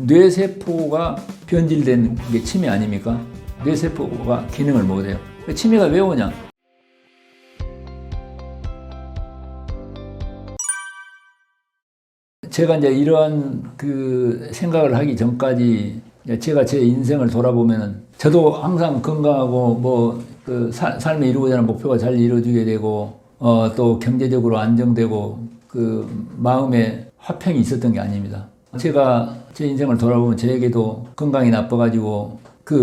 뇌세포가 변질된 게 치매 아닙니까? 뇌세포가 기능을 못해요. 치매가 왜 오냐? 제가 이제 이러한 생각을 하기 전까지 제가 제 인생을 돌아보면은 저도 항상 건강하고 삶에 이루고자 하는 목표가 잘 이루어지게 되고 또 경제적으로 안정되고 마음에 화평이 있었던 게 아닙니다. 제가 제 인생을 돌아보면 저에게도 건강이 나빠가지고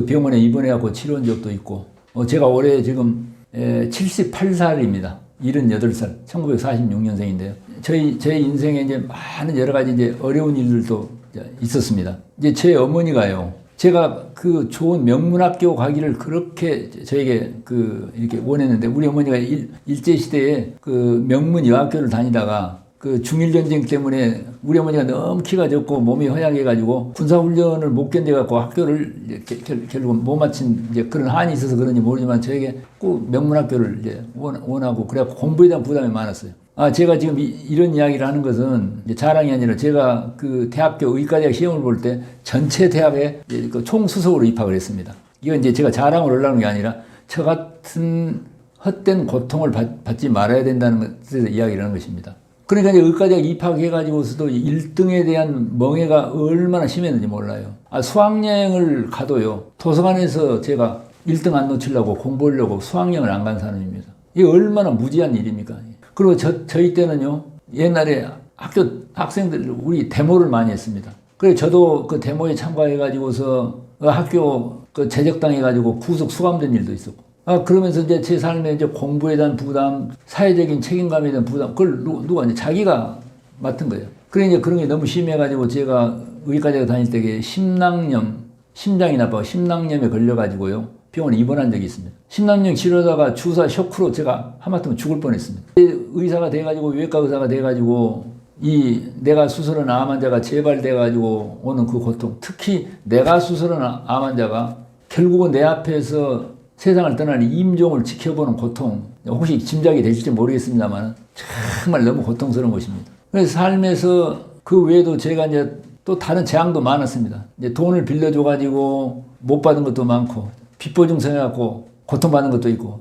병원에 입원해갖고 치료한 적도 있고 제가 올해 지금 78살입니다. 78살, 1946년생인데요. 제 인생에 이제 많은 여러 가지 이제 어려운 일들도 있었습니다. 이제 제 어머니가요, 제가 좋은 명문학교 가기를 그렇게 저에게 이렇게 원했는데, 우리 어머니가 일제시대에 명문 여학교를 다니다가 중일전쟁 때문에 우리 어머니가 너무 키가 적고 몸이 허약해가지고 군사훈련을 못 견뎌갖고 학교를 결국 못 마친 이제 그런 한이 있어서 그런지 모르지만 저에게 꼭 명문학교를 이제 원하고 그래갖고 공부에 대한 부담이 많았어요. 제가 지금 이런 이야기를 하는 것은 이제 자랑이 아니라 제가 대학교 의과대학 시험을 볼 때 전체 대학에 총수석으로 입학을 했습니다. 이건 이제 제가 자랑을 하려는 게 아니라 저 같은 헛된 고통을 받지 말아야 된다는 것에서 이야기를 하는 것입니다. 그러니까 이제 의과대학 입학해가지고서도 1등에 대한 멍해가 얼마나 심했는지 몰라요. 수학여행을 가도요, 도서관에서 제가 1등 안 놓치려고 공부하려고 수학여행을 안 간 사람입니다. 이게 얼마나 무지한 일입니까? 그리고 저희 때는요, 옛날에 학생들, 우리 데모를 많이 했습니다. 그래서 저도 그 데모에 참가해가지고서 학교 제적당해가지고 구속 수감된 일도 있었고. 그러면서 이제 제 삶에 이제 공부에 대한 부담, 사회적인 책임감에 대한 부담, 그걸 누가 이제 자기가 맡은 거예요. 그래 이제 그런 게 너무 심해가지고 제가 의과대학 다닐 때 심낭염, 심장이 나빠서 심낭염에 걸려가지고요, 병원에 입원한 적이 있습니다. 심낭염 치료하다가 주사 쇼크로 제가 하마터면 죽을 뻔했습니다. 의사가 돼가지고, 외과 의사가 돼가지고, 내가 수술한 암 환자가 재발돼가지고 오는 그 고통, 특히 내가 수술한 암 환자가 결국은 내 앞에서 세상을 떠나는 임종을 지켜보는 고통, 혹시 짐작이 되실지 모르겠습니다만 정말 너무 고통스러운 것입니다. 그래서 삶에서 그 외에도 제가 이제 또 다른 재앙도 많았습니다. 이제 돈을 빌려줘가지고 못 받은 것도 많고, 빚보증 서해갖고 고통받는 것도 있고,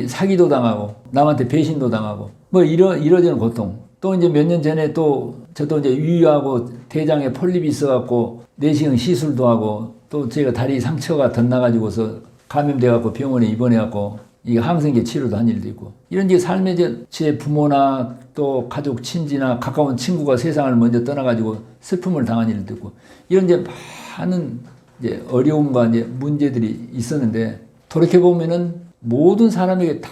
사기도 당하고, 남한테 배신도 당하고, 이러저런 고통. 또 이제 몇 년 전에 저도 이제 위하고 대장에 폴립이 있어갖고 내시경 시술도 하고, 또 제가 다리 상처가 덧나가지고서 감염돼갖고 병원에 입원해갖고 이게 항생제 치료도 한 일도 있고, 이런 삶에 제 부모나 또 가족 친지나 가까운 친구가 세상을 먼저 떠나가지고 슬픔을 당한 일도 있고, 이런 많은 어려움과 문제들이 있었는데, 돌이켜보면은 모든 사람에게 다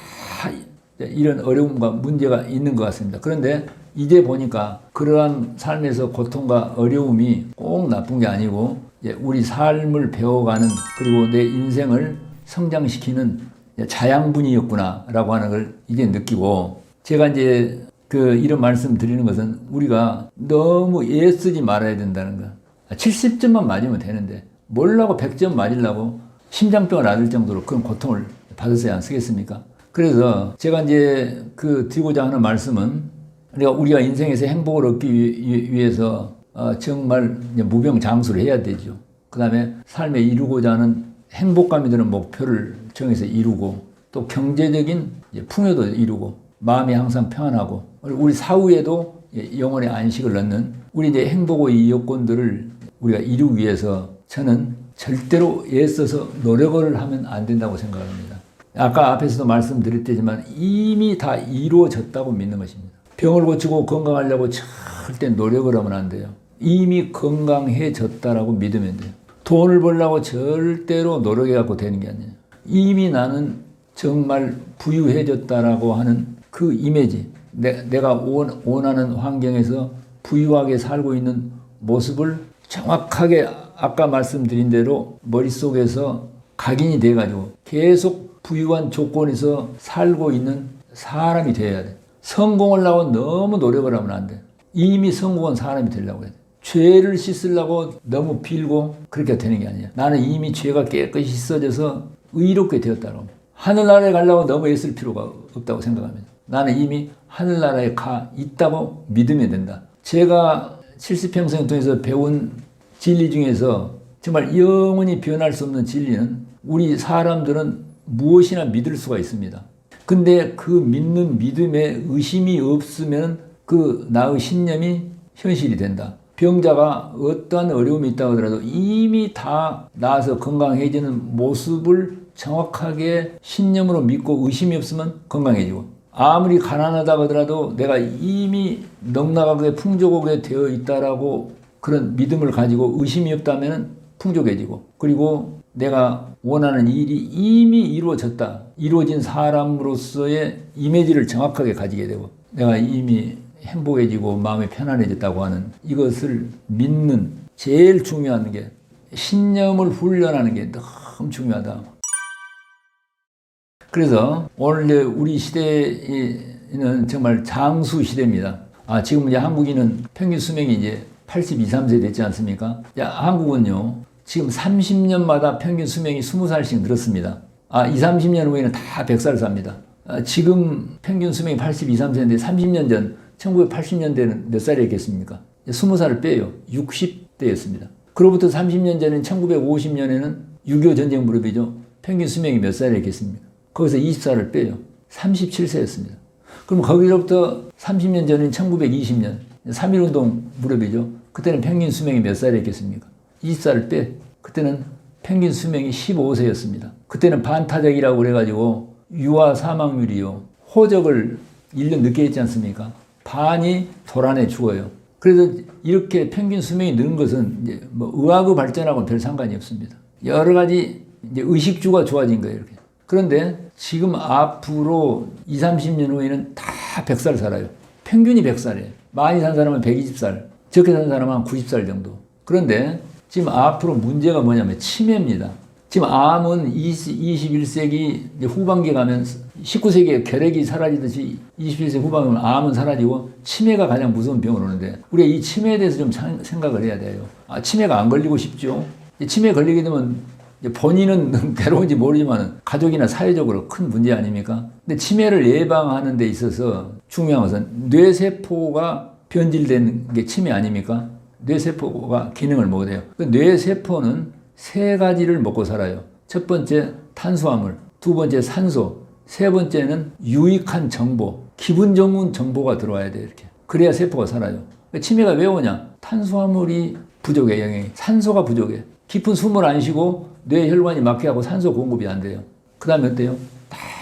이런 어려움과 문제가 있는 것 같습니다. 그런데 이제 보니까 그러한 삶에서 고통과 어려움이 꼭 나쁜 게 아니고 우리 삶을 배워가는, 그리고 내 인생을 성장시키는 자양분이었구나라고 하는 걸 이제 느끼고, 제가 이제 이런 말씀 드리는 것은 우리가 너무 애쓰지 말아야 된다는 거. 70점만 맞으면 되는데 뭘라고 100점 맞으려고 심장병을 앓을 정도로 그런 고통을 받으셔야 안 쓰겠습니까? 그래서 제가 이제 드리고자 하는 말씀은, 우리가 인생에서 행복을 얻기 위해서 정말 무병장수를 해야 되죠. 그 다음에 삶에 이루고자 하는 행복감이 드는 목표를 정해서 이루고, 또 경제적인 풍요도 이루고, 마음이 항상 평안하고, 우리 사후에도 영혼의 안식을 얻는 우리 행복의 여건들을 우리가 이루기 위해서 저는 절대로 애써서 노력을 하면 안 된다고 생각합니다. 아까 앞에서도 말씀드렸지만 이미 다 이루어졌다고 믿는 것입니다. 병을 고치고 건강하려고 절대 노력을 하면 안 돼요. 이미 건강해졌다라고 믿으면 돼요. 돈을 벌려고 절대로 노력해갖고 되는 게 아니에요. 이미 나는 정말 부유해졌다라고 하는 그 이미지, 내가 원하는 환경에서 부유하게 살고 있는 모습을 정확하게 아까 말씀드린 대로 머릿속에서 각인이 돼가지고 계속 부유한 조건에서 살고 있는 사람이 되어야 돼. 성공을 하려고 너무 노력을 하면 안 돼. 이미 성공한 사람이 되려고 해야 돼. 죄를 씻으려고 너무 빌고 그렇게 되는 게 아니야. 나는 이미 죄가 깨끗이 씻어져서 의롭게 되었다고. 하늘나라에 가려고 너무 애쓸 필요가 없다고 생각합니다. 나는 이미 하늘나라에 가 있다고 믿으면 된다. 제가 70평생 통해서 배운 진리 중에서 정말 영원히 변할 수 없는 진리는 우리 사람들은 무엇이나 믿을 수가 있습니다. 근데 그 믿는 믿음에 의심이 없으면 그 나의 신념이 현실이 된다. 병자가 어떠한 어려움이 있다고 하더라도 이미 다 나아서 건강해지는 모습을 정확하게 신념으로 믿고 의심이 없으면 건강해지고, 아무리 가난하다고 하더라도 내가 이미 넉넉하게 풍족하게 되어 있다라고 그런 믿음을 가지고 의심이 없다면 풍족해지고, 그리고 내가 원하는 일이 이미 이루어졌다, 이루어진 사람으로서의 이미지를 정확하게 가지게 되고, 내가 이미 행복해지고 마음이 편안해졌다고 하는 이것을 믿는 제일 중요한 게 신념을 훈련하는 게 너무 중요하다. 그래서 오늘 우리 시대는 정말 장수 시대입니다. 지금 이제 한국인은 평균 수명이 이제 82, 3세 됐지 않습니까? 한국은요, 지금 30년마다 평균 수명이 20살씩 늘었습니다. 20, 30년 후에는 다 100살 삽니다. 지금 평균 수명이 82, 3세인데 30년 전 1980년대는 몇 살이었겠습니까? 20살을 빼요. 60대였습니다. 그로부터 30년 전인 1950년에는 6.25 전쟁 무렵이죠. 평균 수명이 몇 살이었겠습니까? 거기서 20살을 빼요. 37세였습니다. 그럼 거기로부터 30년 전인 1920년 3.1운동 무렵이죠. 그때는 평균 수명이 몇 살이었겠습니까? 20살을 빼. 그때는 평균 수명이 15세였습니다. 그때는 반타작이라고 그래가지고 유아 사망률이요, 호적을 1년 늦게 했지 않습니까? 반이 돌 안에 죽어요. 그래서 이렇게 평균 수명이 는 것은 이제 뭐 의학의 발전하고는 별 상관이 없습니다. 여러 가지 이제 의식주가 좋아진 거예요, 이렇게. 그런데 지금 앞으로 20, 30년 후에는 다 100살 살아요. 평균이 100살이에요. 많이 산 사람은 120살, 적게 산 사람은 한 90살 정도. 그런데 지금 앞으로 문제가 뭐냐면 치매입니다. 지금 암은 21세기 후반기에 가면 19세기에 결핵이 사라지듯이 21세기 후반기에 암은 사라지고 치매가 가장 무서운 병으로 오는데, 우리가 이 치매에 대해서 좀 생각을 해야 돼요. 치매가 안 걸리고 싶죠. 치매에 걸리게 되면 본인은 괴로운지 모르지만 가족이나 사회적으로 큰 문제 아닙니까? 근데 치매를 예방하는 데 있어서 중요한 것은 뇌세포가 변질된 게 치매 아닙니까? 뇌세포가 기능을 못해요. 뇌세포는 세 가지를 먹고 살아요. 첫 번째 탄수화물, 두 번째 산소, 세 번째는 유익한 정보, 기분 좋은 정보가 들어와야 돼요. 이렇게. 그래야 세포가 살아요. 치매가 왜 오냐? 탄수화물이 부족해, 영양이. 산소가 부족해. 깊은 숨을 안 쉬고 뇌 혈관이 막혀가고 산소 공급이 안 돼요. 그 다음에 어때요?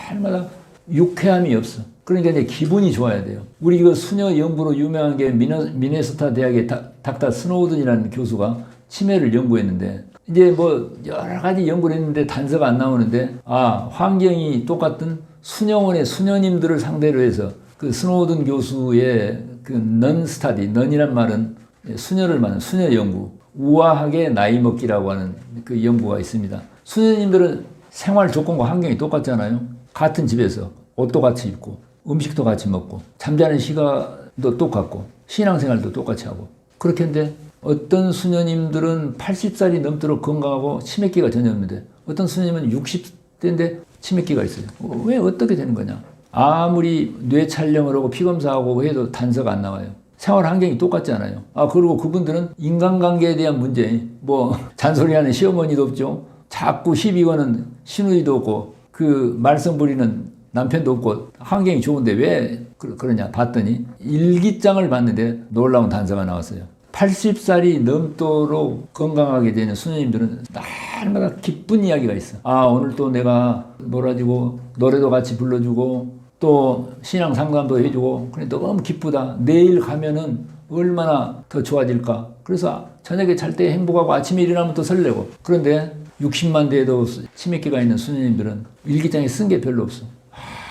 날마다 유쾌함이 없어. 그러니까 이제 기분이 좋아야 돼요. 우리 이거 수녀 연구로 유명한 게 미네소타 대학의 닥터 스노우든이라는 교수가 치매를 연구했는데, 이제 뭐 여러 가지 연구를 했는데 단서가 안 나오는데, 환경이 똑같은 수녀원의 수녀님들을 상대로 해서 그 스노우든 교수의 그 넌 스타디, 넌이란 말은 수녀를 말하는 수녀 연구, 우아하게 나이 먹기라고 하는 그 연구가 있습니다. 수녀님들은 생활 조건과 환경이 똑같잖아요. 같은 집에서 옷도 같이 입고 음식도 같이 먹고 잠자는 시간도 똑같고 신앙생활도 똑같이 하고, 그렇게 했는데 어떤 수녀님들은 80살이 넘도록 건강하고 치매기가 전혀 없는데, 어떤 수녀님은 60대인데 치매기가 있어요. 왜 어떻게 되는 거냐? 아무리 뇌 촬영을 하고 피검사하고 해도 단서가 안 나와요. 생활 환경이 똑같잖아요. 그리고 그분들은 인간관계에 대한 문제, 뭐 잔소리하는 시어머니도 없죠. 자꾸 시비 거는 시누이도 없고 그 말썽 부리는 남편도 없고 환경이 좋은데 왜 그러냐 봤더니 일기장을 봤는데 놀라운 단서가 나왔어요. 80살이 넘도록 건강하게 되는 수녀님들은 날마다 기쁜 이야기가 있어. 오늘 또 내가 놀아주고 노래도 같이 불러주고 또 신앙 상담도 해주고 그래 너무 기쁘다. 내일 가면은 얼마나 더 좋아질까. 그래서 저녁에 잘 때 행복하고 아침에 일어나면 또 설레고. 그런데 60만 대에도 치매기가 있는 수녀님들은 일기장에 쓴 게 별로 없어.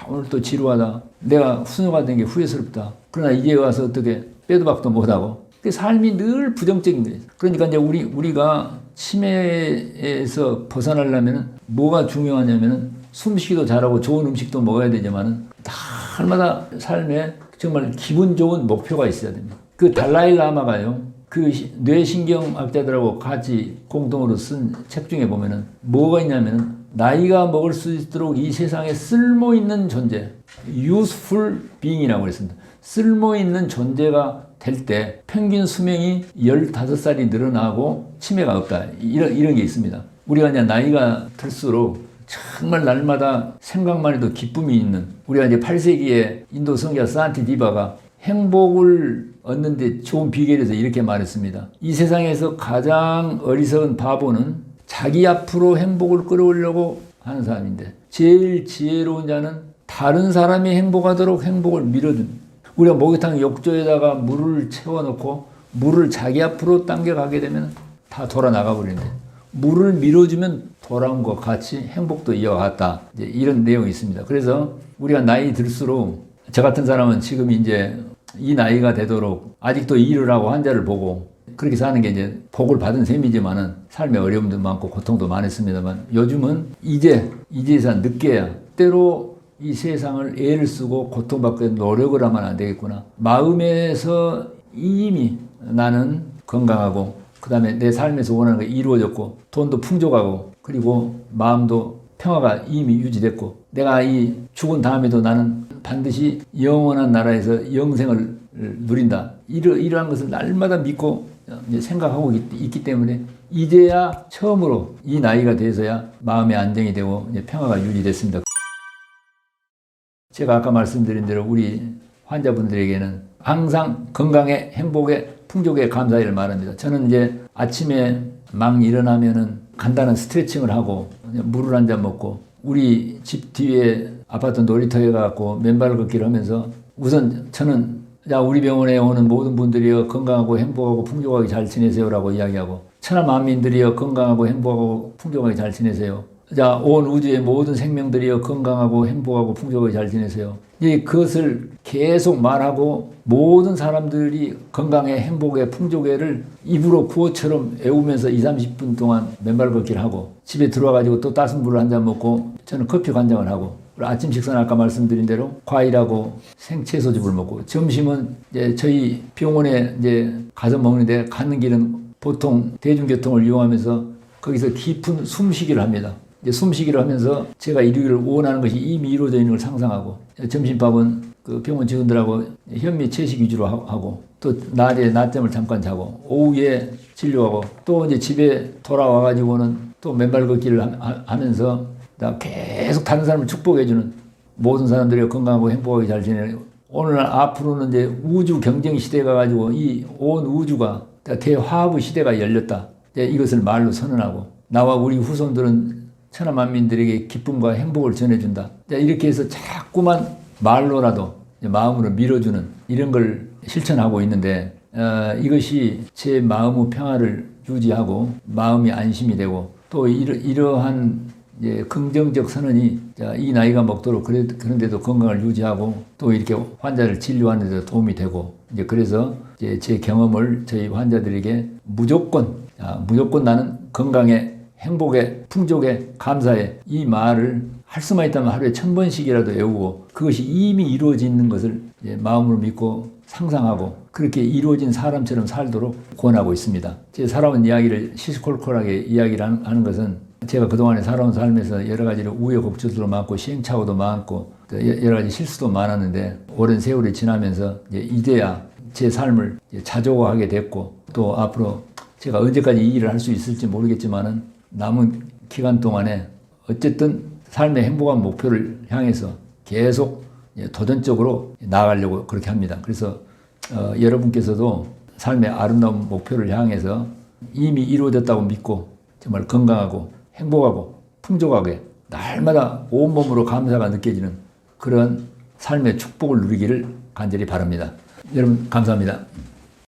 오늘 또 지루하다. 내가 수녀가 된 게 후회스럽다. 그러나 이제 와서 어떻게 빼도 박도 못하고. 삶이 늘 부정적인 거예요. 그러니까 이제 우리가 치매에서 벗어나려면 뭐가 중요하냐면은 숨쉬기도 잘하고 좋은 음식도 먹어야 되지만은 날마다 삶에 정말 기분 좋은 목표가 있어야 됩니다. 그 달라이 라마가요, 그 뇌신경학자들하고 같이 공동으로 쓴 책 중에 보면은 뭐가 있냐면은 나이가 먹을 수 있도록 이 세상에 쓸모 있는 존재, useful being이라고 했습니다. 쓸모 있는 존재가 될 때 평균 수명이 15살이 늘어나고 치매가 없다. 이런 게 있습니다. 우리가 이제 나이가 들수록 정말 날마다 생각만 해도 기쁨이 있는, 우리가 이제 8세기에 인도 성자 산티디바가 행복을 얻는데 좋은 비결에서 이렇게 말했습니다. 이 세상에서 가장 어리석은 바보는 자기 앞으로 행복을 끌어오려고 하는 사람인데, 제일 지혜로운 자는 다른 사람이 행복하도록 행복을 밀어준. 우리가 목욕탕 욕조에다가 물을 채워놓고 물을 자기 앞으로 당겨가게 되면 다 돌아 나가버리는데, 물을 밀어주면 돌아온 것 같이 행복도 이어갔다. 이제 이런 내용이 있습니다. 그래서 우리가 나이 들수록, 저 같은 사람은 지금 이제 이 나이가 되도록 아직도 일을 하고 환자를 보고 그렇게 사는 게 이제 복을 받은 셈이지만은 삶의 어려움도 많고 고통도 많았습니다만, 요즘은 이제서 늦게야 때로 이 세상을 애를 쓰고 고통받고 노력을 하면 안 되겠구나. 마음에서 이미 나는 건강하고, 그 다음에 내 삶에서 원하는 게 이루어졌고, 돈도 풍족하고, 그리고 마음도 평화가 이미 유지됐고, 내가 이 죽은 다음에도 나는 반드시 영원한 나라에서 영생을 누린다. 이러한 것을 날마다 믿고 생각하고 있기 때문에 이제야 처음으로 이 나이가 돼서야 마음의 안정이 되고 평화가 유지됐습니다. 제가 아까 말씀드린 대로 우리 환자분들에게는 항상 건강에, 행복에, 풍족에 감사를 말합니다. 저는 이제 아침에 막 일어나면은 간단한 스트레칭을 하고 물을 한 잔 먹고, 우리 집 뒤에 아파트 놀이터에 가고 맨발 걷기를 하면서, 우선 저는 우리 병원에 오는 모든 분들이여 건강하고 행복하고 풍족하게 잘 지내세요라고 이야기하고, 천하 만민들이여 건강하고 행복하고 풍족하게 잘 지내세요. 온 우주의 모든 생명들이여 건강하고 행복하고 풍족하게 잘 지내세요. 그것을 계속 말하고 모든 사람들이 건강에, 행복에, 풍족에를 입으로 구호처럼 외우면서 20-30분 동안 맨발 걷기를 하고, 집에 들어와가지고 또 따뜻한 물을 한 잔 먹고, 저는 커피 관장을 하고, 아침 식사는 아까 말씀드린 대로 과일하고 생채소즙을 먹고, 점심은 이제 저희 병원에 이제 가서 먹는데, 가는 길은 보통 대중교통을 이용하면서 거기서 깊은 숨쉬기를 합니다. 숨쉬기를 하면서 제가 이루기를 원하는 것이 이미 이루어져 있는 걸 상상하고, 점심밥은 그 병원 직원들하고 현미 채식 위주로 하고, 또 낮에 낮잠을 잠깐 자고, 오후에 진료하고, 또 이제 집에 돌아와가지고는 또 맨발 걷기를 하면서 계속 다른 사람을 축복해주는, 모든 사람들이 건강하고 행복하게 잘 지내는, 오늘 앞으로는 이제 우주 경쟁 시대가 가지고 이 온 우주가 대화합의 시대가 열렸다. 이것을 말로 선언하고, 나와 우리 후손들은 천하 만민들에게 기쁨과 행복을 전해준다. 이렇게 해서 자꾸만 말로라도 마음으로 밀어주는 이런 걸 실천하고 있는데, 이것이 제 마음의 평화를 유지하고 마음이 안심이 되고, 또 이러한 긍정적 선언이 이 나이가 먹도록 그런데도 건강을 유지하고, 또 이렇게 환자를 진료하는 데 도움이 되고, 그래서 제 경험을 저희 환자들에게 무조건 나는 건강에, 행복에, 풍족에, 감사에, 이 말을 할 수만 있다면 하루에 1000번씩이라도 외우고, 그것이 이미 이루어지는 것을 마음으로 믿고 상상하고 그렇게 이루어진 사람처럼 살도록 권하고 있습니다. 제 살아온 이야기를 시시콜콜하게 이야기를 하는 것은, 제가 그동안에 살아온 삶에서 여러 가지로 우여곡절도 많고 시행착오도 많고 여러 가지 실수도 많았는데, 오랜 세월이 지나면서 이제야 제 삶을 자조하게 됐고, 또 앞으로 제가 언제까지 이 일을 할 수 있을지 모르겠지만은 남은 기간 동안에 어쨌든 삶의 행복한 목표를 향해서 계속 도전적으로 나아가려고 그렇게 합니다. 그래서 여러분께서도 삶의 아름다운 목표를 향해서 이미 이루어졌다고 믿고, 정말 건강하고 행복하고 풍족하게 날마다 온몸으로 감사가 느껴지는 그런 삶의 축복을 누리기를 간절히 바랍니다. 여러분 감사합니다.